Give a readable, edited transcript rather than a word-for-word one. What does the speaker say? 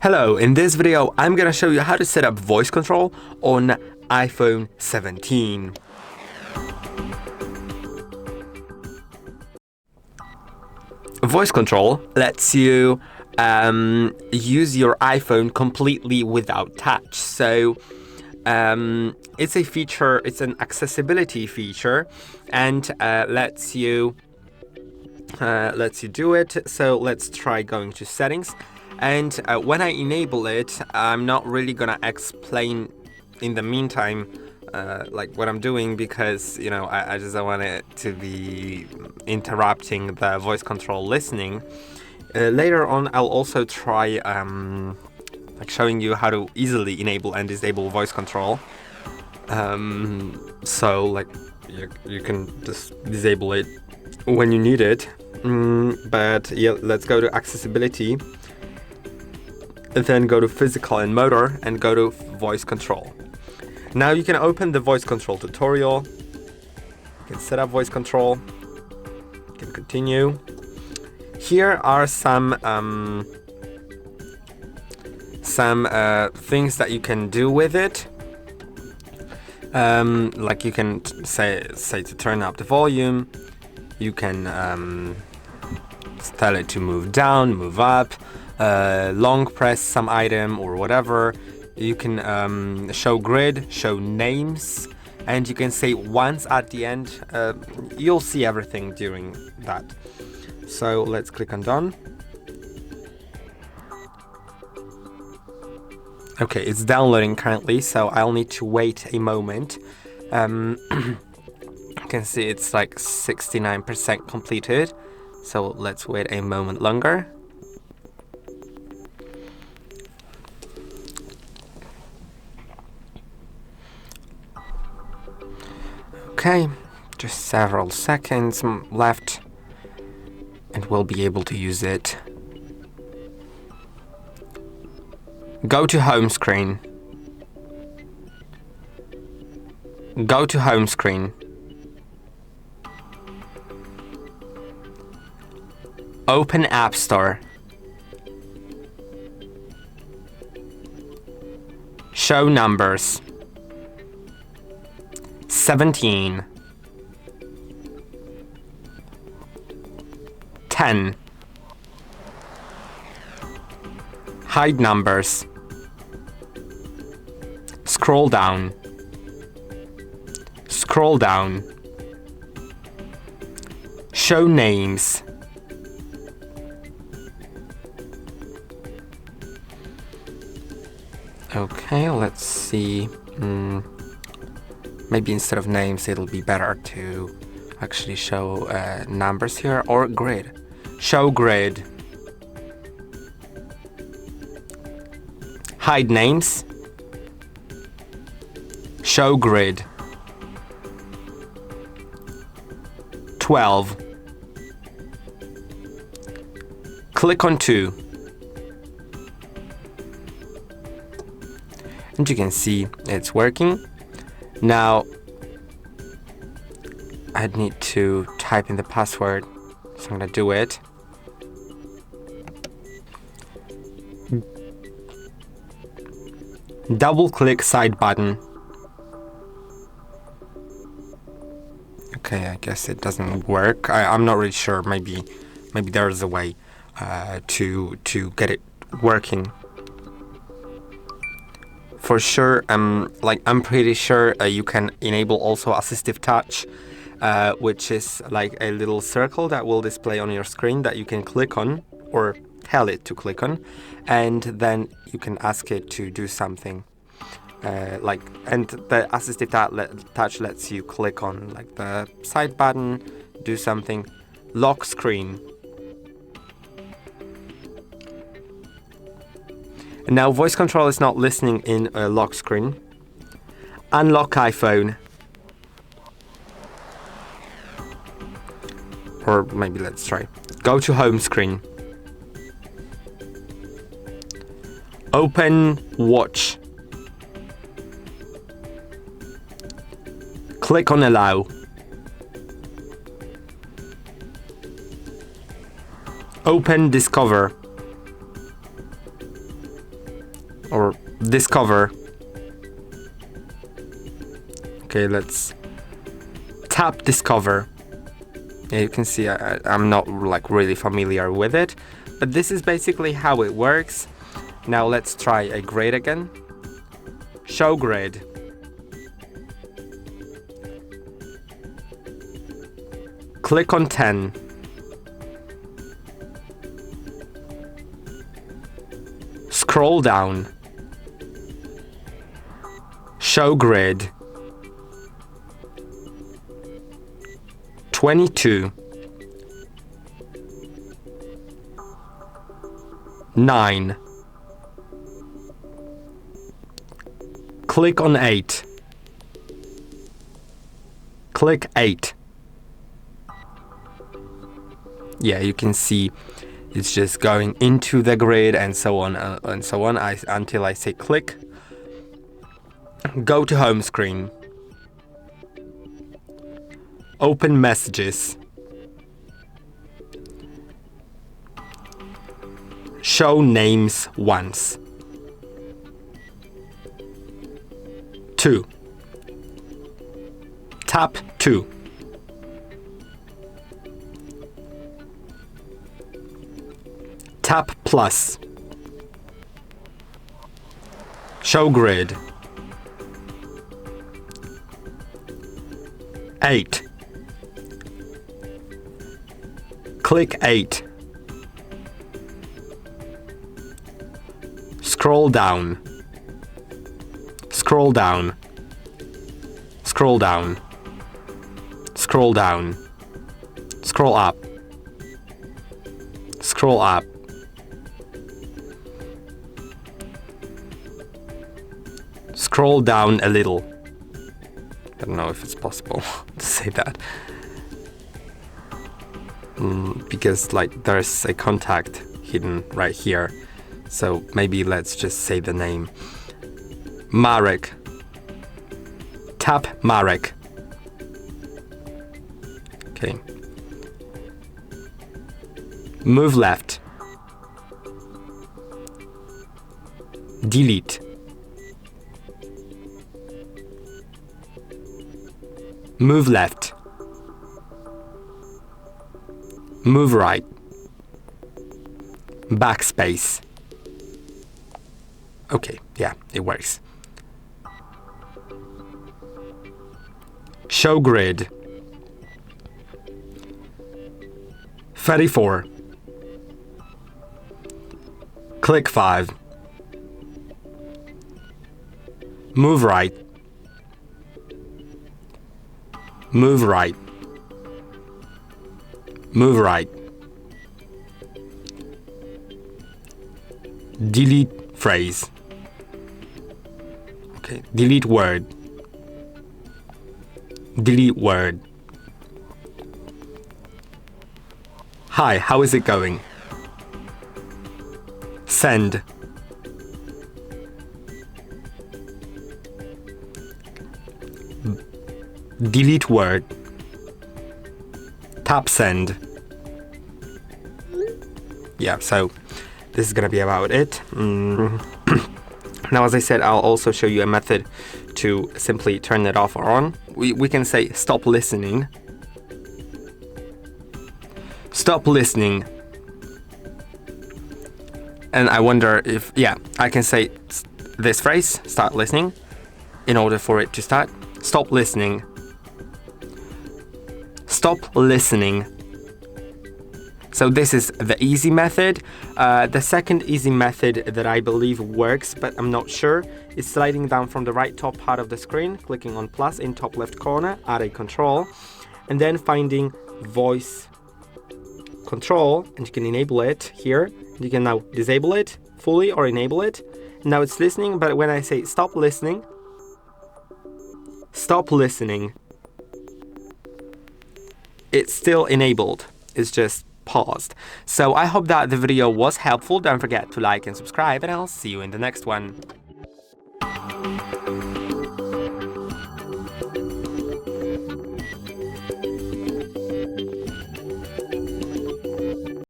Hello, in this video I'm gonna show you how to set up voice control on iPhone 17. Voice control lets you use your iPhone completely without touch. So it's a feature, it's an accessibility feature, and lets you do it. So let's try going to settings. And when I enable it, I'm not really gonna explain in the meantime like what I'm doing, because I just don't want it to be interrupting the voice control listening. Later on I'll also try like showing you how to easily enable and disable voice control. So like you can just disable it when you need it. But yeah, let's go to accessibility. Then go to physical and motor and go to voice control. Now you can open the voice control tutorial. You can set up voice control. You can continue. Here are some things that you can do with it. Like you can say to turn up the volume. You can tell it to move down, move up. Long press some item or whatever. You can show grid, show names, and you can say once at the end. You'll see everything during that. So let's click on done. Okay, it's downloading currently, so I'll need to wait a moment. You can see it's like 69% completed, so let's wait a moment longer. Okay, just several seconds left and we'll be able to use it. Go to home screen. Go to home screen. Open App Store. Show numbers. 17, 10, hide numbers, scroll down, show names, okay, let's see. Maybe instead of names, it'll be better to actually show numbers here, or grid. Show grid. Hide names. Show grid. 12. Click on 2. And you can see it's working. Now, I need to type in the password, so I'm gonna do it. Double click side button. Okay, I guess it doesn't work. I'm not really sure. Maybe there's a way to get it working. For sure, I'm pretty sure you can enable also assistive touch, which is like a little circle that will display on your screen that you can click on or tell it to click on, and then you can ask it to do something. And the assistive touch lets you click on like the side button, do something. Lock screen. And now voice control is not listening in a lock screen. Unlock iPhone. Or maybe let's try. Go to home screen. Open watch. Click on allow. Open Discover. or discover. Okay, let's tap discover. Yeah, you can see I'm not like really familiar with it, but this is basically how it works. Now let's try a grid again. Show grid. Click on 10. Scroll down. Show grid. 22. 9. Click on 8. Click 8. Yeah, you can see it's just going into the grid and so on and so on until I say click. Go to home screen. Open messages. Show names once. 2. Tap 2. Tap plus. Show grid. 8. Click 8. Scroll down. Scroll down. Scroll down. Scroll down. Scroll up. Scroll up. Scroll down a little. I don't know if it's possible to say that. Because like there's a contact hidden right here. So maybe let's just say the name. Marek. Tap Marek. Okay. Move left. Delete. Move left. Move right. Backspace. Okay, yeah, it works. Show grid. 34. Click 5. Move right. Move right. Move right. Delete phrase. Okay, delete word. Delete word. Hi, how is it going? Send. Delete word. Tap send. Yeah, so this is gonna be about it. Now, as I said, I'll also show you a method to simply turn it off or on. We can say stop listening. Stop listening. And I wonder if, yeah, I can say this phrase, start listening, in order for it to start. Stop listening. Stop listening. So this is the easy method. The second easy method that I believe works, but I'm not sure, is sliding down from the right top part of the screen, clicking on plus in top left corner, add a control, and then finding voice control, and you can enable it here. You can now disable it fully or enable it. Now it's listening, but when I say stop listening, it's still enabled. It's just paused. So I hope that the video was helpful. Don't forget to like and subscribe, and I'll see you in the next one.